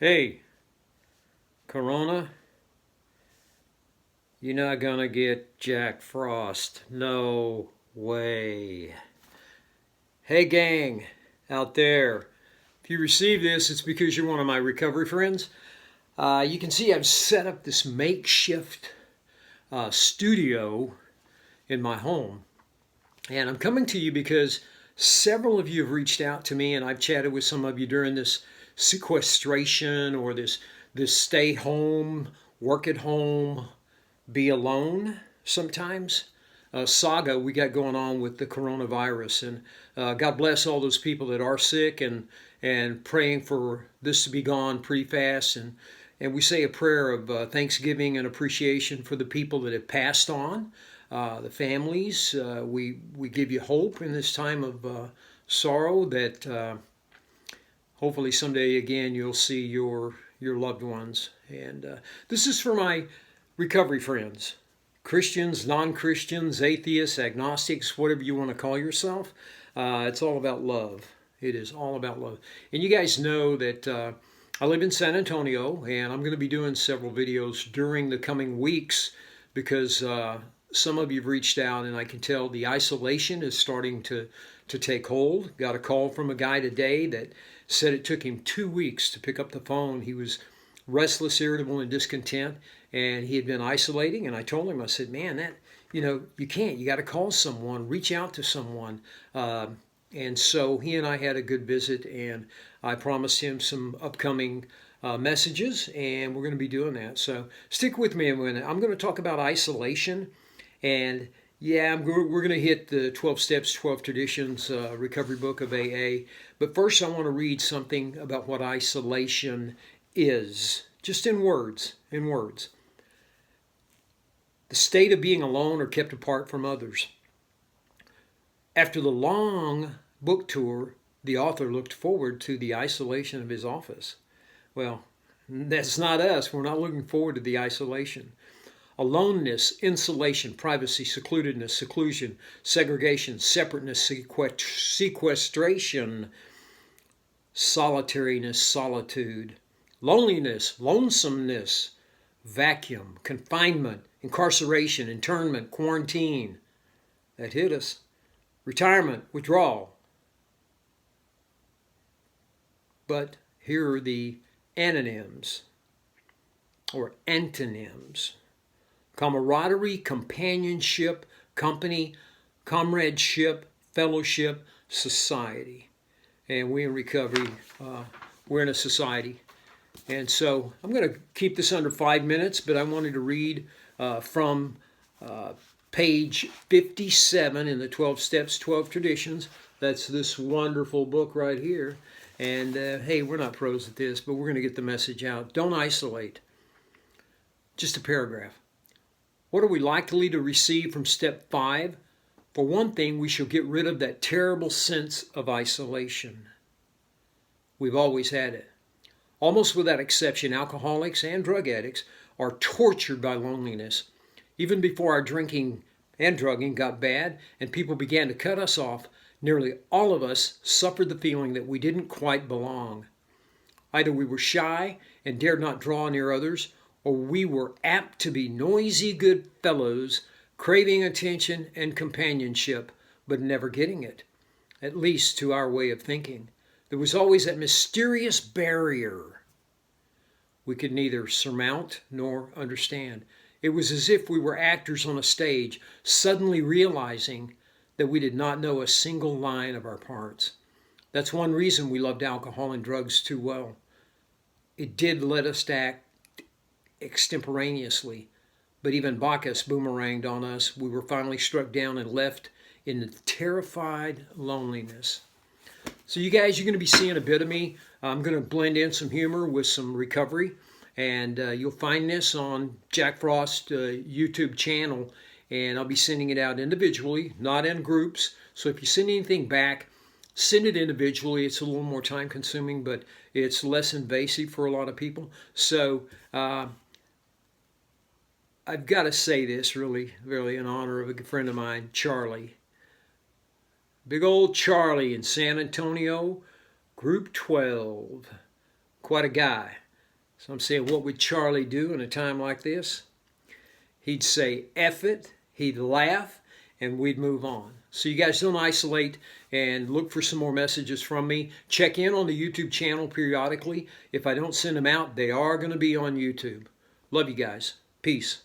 Hey, Corona, you're not gonna get Jack Frost. No way. Hey, gang out there. If you receive this, it's because you're one of my recovery friends. You can see I've set up this makeshift studio in my home. And I'm coming to you because several of you have reached out to me, and I've chatted with some of you during this sequestration or this stay home, work at home, be alone sometimes saga we got going on with the coronavirus. And God bless all those people that are sick and praying for this to be gone pretty fast. And we say a prayer of thanksgiving and appreciation for the people that have passed on, the families. We give you hope in this time of sorrow that hopefully someday again you'll see your loved ones. And this is for my recovery friends, Christians, non-Christians, atheists, agnostics, whatever you want to call yourself. It's all about love. It is all about love. And you guys know that I live in San Antonio, and I'm going to be doing several videos during the coming weeks because some of you have reached out, and I can tell the isolation is starting to take hold. Got a call from a guy today that said it took him 2 weeks to pick up the phone. He was restless, irritable, and discontent, and he had been isolating. And I told him, I said, man, that, you can't. You got to call someone, reach out to someone. And so he and I had a good visit, and I promised him some upcoming messages, and we're going to be doing that. So stick with me a minute. I'm going to talk about isolation, and yeah, we're going to hit the 12 Steps, 12 Traditions recovery book of AA. But first, I want to read something about what isolation is, just in words. The state of being alone or kept apart from others. After the long book tour, the author looked forward to the isolation of his office. Well, that's not us. We're not looking forward to the isolation. Aloneness, insulation, privacy, secludedness, seclusion, segregation, separateness, sequestration, solitariness, solitude, loneliness, lonesomeness, vacuum, confinement, incarceration, internment, quarantine. That hit us. Retirement, withdrawal. But here are the anonyms or antonyms. Camaraderie, companionship, company, comradeship, fellowship, society. And we in recovery, we're in a society. And so I'm going to keep this under 5 minutes, but I wanted to read from page 57 in the 12 Steps, 12 Traditions. That's this wonderful book right here. And hey, we're not pros at this, but we're going to get the message out. Don't isolate. Just a paragraph. What are we likely to receive from step 5? For one thing, we shall get rid of that terrible sense of isolation. We've always had it. Almost without exception, alcoholics and drug addicts are tortured by loneliness. Even before our drinking and drugging got bad and people began to cut us off, nearly all of us suffered the feeling that we didn't quite belong. Either we were shy and dared not draw near others, or we were apt to be noisy good fellows, craving attention and companionship, but never getting it, at least to our way of thinking. There was always that mysterious barrier we could neither surmount nor understand. It was as if we were actors on a stage, suddenly realizing that we did not know a single line of our parts. That's one reason we loved alcohol and drugs too well. It did let us act extemporaneously, but even Bacchus boomeranged on us. We were finally struck down and left in terrified loneliness. So you guys, you're going to be seeing a bit of me. I'm going to blend in some humor with some recovery, and you'll find this on Jack Frost YouTube channel, and I'll be sending it out individually, not in groups. So if you send anything back, send it individually. It's a little more time consuming, but it's less invasive for a lot of people. So I've got to say this really in honor of a good friend of mine, Charlie. Big old Charlie in San Antonio, Group 12. Quite a guy. So I'm saying, what would Charlie do in a time like this? He'd say, F it, he'd laugh, and we'd move on. So you guys don't isolate and look for some more messages from me. Check in on the YouTube channel periodically. If I don't send them out, they are going to be on YouTube. Love you guys. Peace.